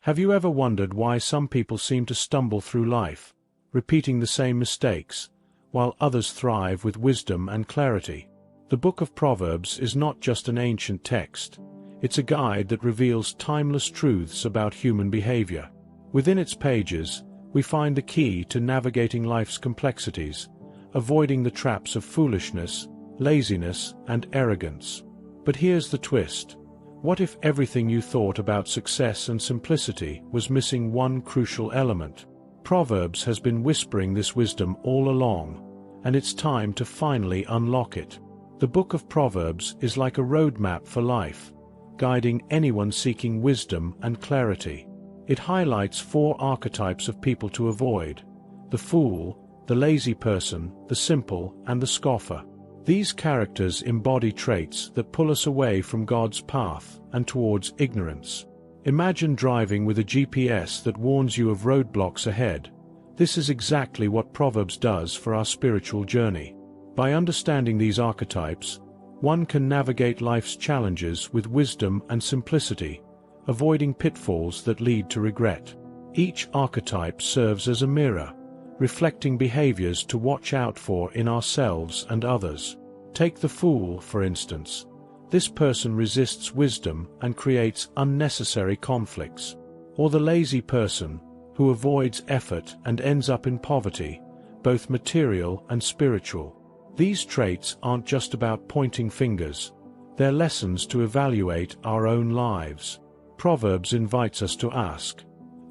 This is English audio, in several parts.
Have you ever wondered why some people seem to stumble through life, repeating the same mistakes, while others thrive with wisdom and clarity? The book of Proverbs is not just an ancient text. It's a guide that reveals timeless truths about human behavior. Within its pages, we find the key to navigating life's complexities, avoiding the traps of foolishness, laziness, and arrogance. But here's the twist. What if everything you thought about success and simplicity was missing one crucial element? Proverbs has been whispering this wisdom all along, and it's time to finally unlock it. The book of Proverbs is like a roadmap for life, guiding anyone seeking wisdom and clarity. It highlights 4 archetypes of people to avoid: the fool, the lazy person, the simple, and the scoffer. These characters embody traits that pull us away from God's path and towards ignorance. Imagine driving with a GPS that warns you of roadblocks ahead. This is exactly what Proverbs does for our spiritual journey. By understanding these archetypes, one can navigate life's challenges with wisdom and simplicity, avoiding pitfalls that lead to regret. Each archetype serves as a mirror, reflecting behaviors to watch out for in ourselves and others. Take the fool, for instance. This person resists wisdom and creates unnecessary conflicts. Or the lazy person, who avoids effort and ends up in poverty, both material and spiritual. These traits aren't just about pointing fingers. They're lessons to evaluate our own lives. Proverbs invites us to ask,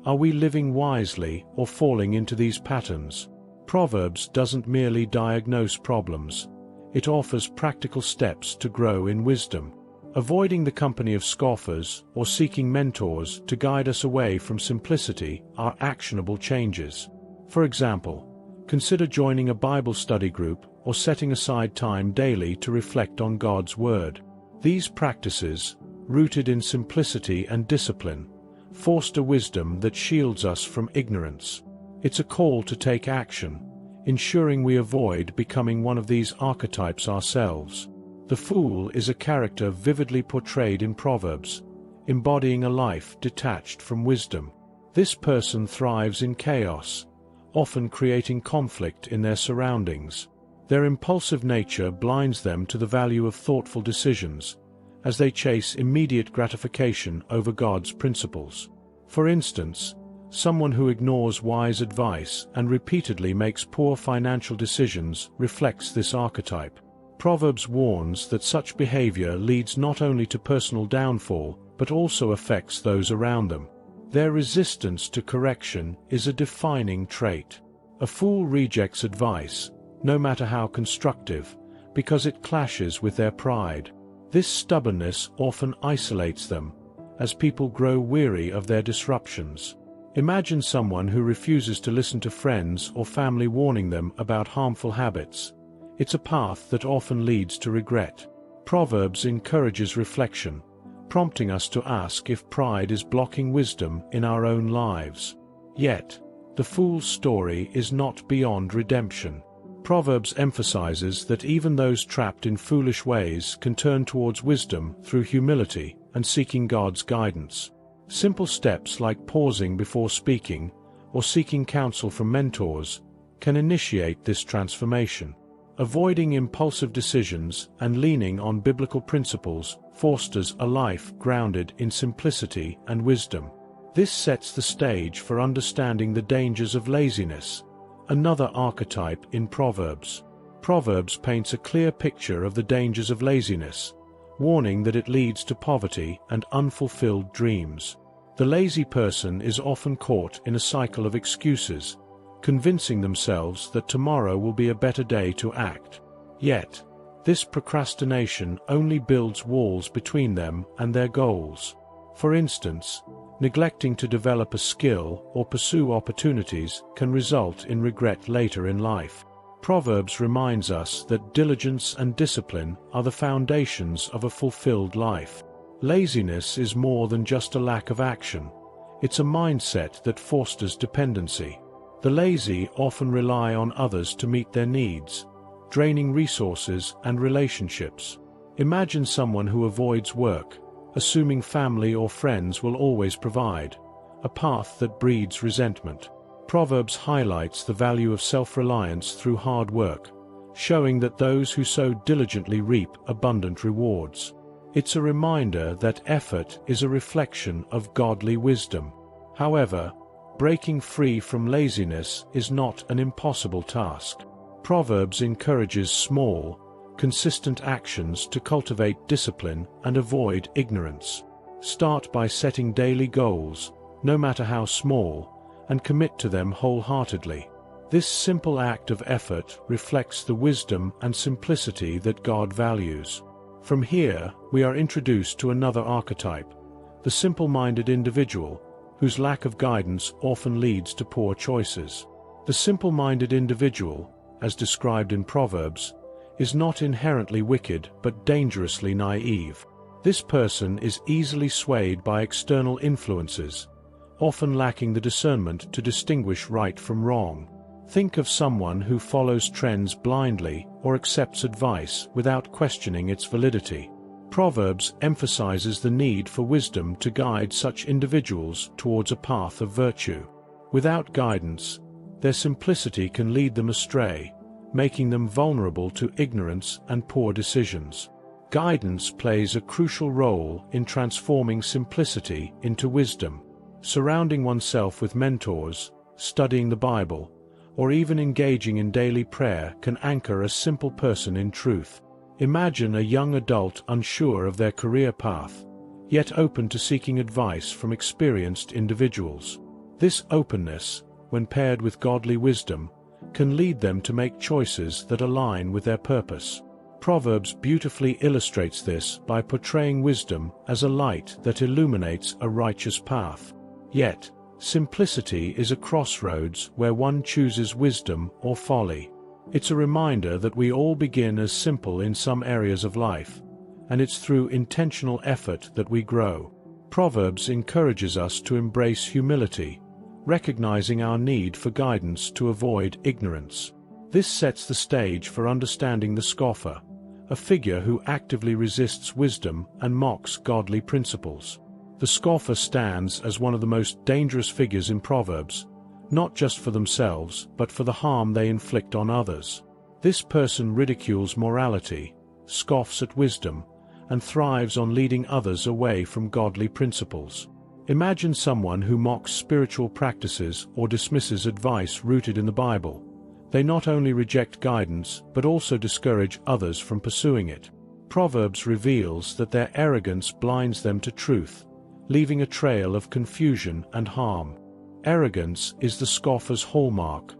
are we living wisely or falling into these patterns? Proverbs doesn't merely diagnose problems. It offers practical steps to grow in wisdom. Avoiding the company of scoffers or seeking mentors to guide us away from simplicity are actionable changes. For example, consider joining a Bible study group or setting aside time daily to reflect on God's Word. These practices, rooted in simplicity and discipline, foster wisdom that shields us from ignorance. It's a call to take action, ensuring we avoid becoming one of these archetypes ourselves. The fool is a character vividly portrayed in Proverbs, embodying a life detached from wisdom. This person thrives in chaos, often creating conflict in their surroundings. Their impulsive nature blinds them to the value of thoughtful decisions, as they chase immediate gratification over God's principles. For instance, someone who ignores wise advice and repeatedly makes poor financial decisions reflects this archetype. Proverbs warns that such behavior leads not only to personal downfall, but also affects those around them. Their resistance to correction is a defining trait. A fool rejects advice, no matter how constructive, because it clashes with their pride. This stubbornness often isolates them, as people grow weary of their disruptions. Imagine someone who refuses to listen to friends or family warning them about harmful habits. It's a path that often leads to regret. Proverbs encourages reflection, prompting us to ask if pride is blocking wisdom in our own lives. Yet, the fool's story is not beyond redemption. Proverbs emphasizes that even those trapped in foolish ways can turn towards wisdom through humility and seeking God's guidance. Simple steps like pausing before speaking or seeking counsel from mentors can initiate this transformation. Avoiding impulsive decisions and leaning on biblical principles fosters a life grounded in simplicity and wisdom. This sets the stage for understanding the dangers of laziness, another archetype in Proverbs. Proverbs paints a clear picture of the dangers of laziness, warning that it leads to poverty and unfulfilled dreams. The lazy person is often caught in a cycle of excuses, convincing themselves that tomorrow will be a better day to act. Yet, this procrastination only builds walls between them and their goals. For instance, neglecting to develop a skill or pursue opportunities can result in regret later in life. Proverbs reminds us that diligence and discipline are the foundations of a fulfilled life. Laziness is more than just a lack of action. It's a mindset that fosters dependency. The lazy often rely on others to meet their needs, draining resources and relationships. Imagine someone who avoids work, assuming family or friends will always provide, a path that breeds resentment. Proverbs highlights the value of self-reliance through hard work, showing that those who sow diligently reap abundant rewards. It's a reminder that effort is a reflection of godly wisdom. However, breaking free from laziness is not an impossible task. Proverbs encourages small, consistent actions to cultivate discipline and avoid ignorance. Start by setting daily goals, no matter how small, and commit to them wholeheartedly. This simple act of effort reflects the wisdom and simplicity that God values. From here, we are introduced to another archetype, the simple-minded individual, whose lack of guidance often leads to poor choices. The simple-minded individual, as described in Proverbs, is not inherently wicked but dangerously naive. This person is easily swayed by external influences, often lacking the discernment to distinguish right from wrong. Think of someone who follows trends blindly or accepts advice without questioning its validity. Proverbs emphasizes the need for wisdom to guide such individuals towards a path of virtue. Without guidance, their simplicity can lead them astray, making them vulnerable to ignorance and poor decisions. Guidance plays a crucial role in transforming simplicity into wisdom. Surrounding oneself with mentors, studying the Bible, or even engaging in daily prayer can anchor a simple person in truth. Imagine a young adult unsure of their career path, yet open to seeking advice from experienced individuals. This openness, when paired with godly wisdom, can lead them to make choices that align with their purpose. Proverbs beautifully illustrates this by portraying wisdom as a light that illuminates a righteous path. Yet, simplicity is a crossroads where one chooses wisdom or folly. It's a reminder that we all begin as simple in some areas of life, and it's through intentional effort that we grow. Proverbs encourages us to embrace humility, recognizing our need for guidance to avoid ignorance. This sets the stage for understanding the scoffer, a figure who actively resists wisdom and mocks godly principles. The scoffer stands as one of the most dangerous figures in Proverbs, not just for themselves but for the harm they inflict on others. This person ridicules morality, scoffs at wisdom, and thrives on leading others away from godly principles. Imagine someone who mocks spiritual practices or dismisses advice rooted in the Bible. They not only reject guidance but also discourage others from pursuing it. Proverbs reveals that their arrogance blinds them to truth, leaving a trail of confusion and harm. Arrogance is the scoffer's hallmark,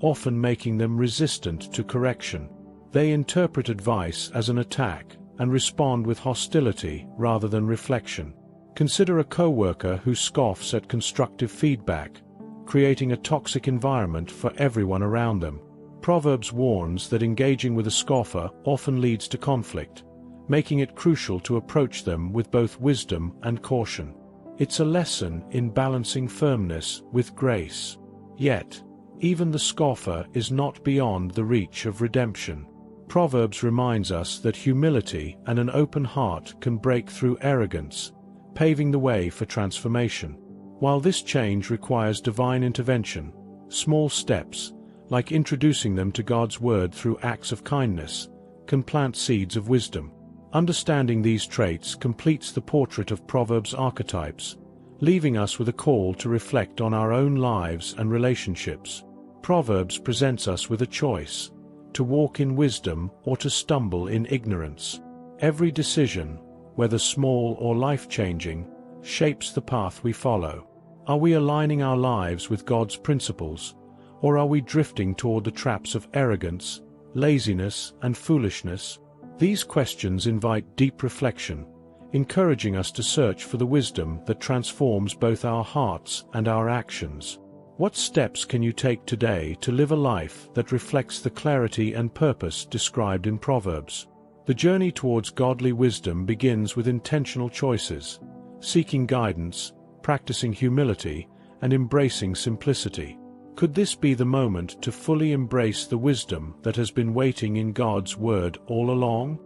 often making them resistant to correction. They interpret advice as an attack and respond with hostility rather than reflection. Consider a co-worker who scoffs at constructive feedback, creating a toxic environment for everyone around them. Proverbs warns that engaging with a scoffer often leads to conflict, making it crucial to approach them with both wisdom and caution. It's a lesson in balancing firmness with grace. Yet, even the scoffer is not beyond the reach of redemption. Proverbs reminds us that humility and an open heart can break through arrogance, paving the way for transformation. While this change requires divine intervention, small steps, like introducing them to God's Word through acts of kindness, can plant seeds of wisdom. Understanding these traits completes the portrait of Proverbs' archetypes, leaving us with a call to reflect on our own lives and relationships. Proverbs presents us with a choice: to walk in wisdom or to stumble in ignorance. Every decision, whether small or life-changing, shapes the path we follow. Are we aligning our lives with God's principles, or are we drifting toward the traps of arrogance, laziness, and foolishness? These questions invite deep reflection, encouraging us to search for the wisdom that transforms both our hearts and our actions. What steps can you take today to live a life that reflects the clarity and purpose described in Proverbs? The journey towards godly wisdom begins with intentional choices, seeking guidance, practicing humility, and embracing simplicity. Could this be the moment to fully embrace the wisdom that has been waiting in God's Word all along?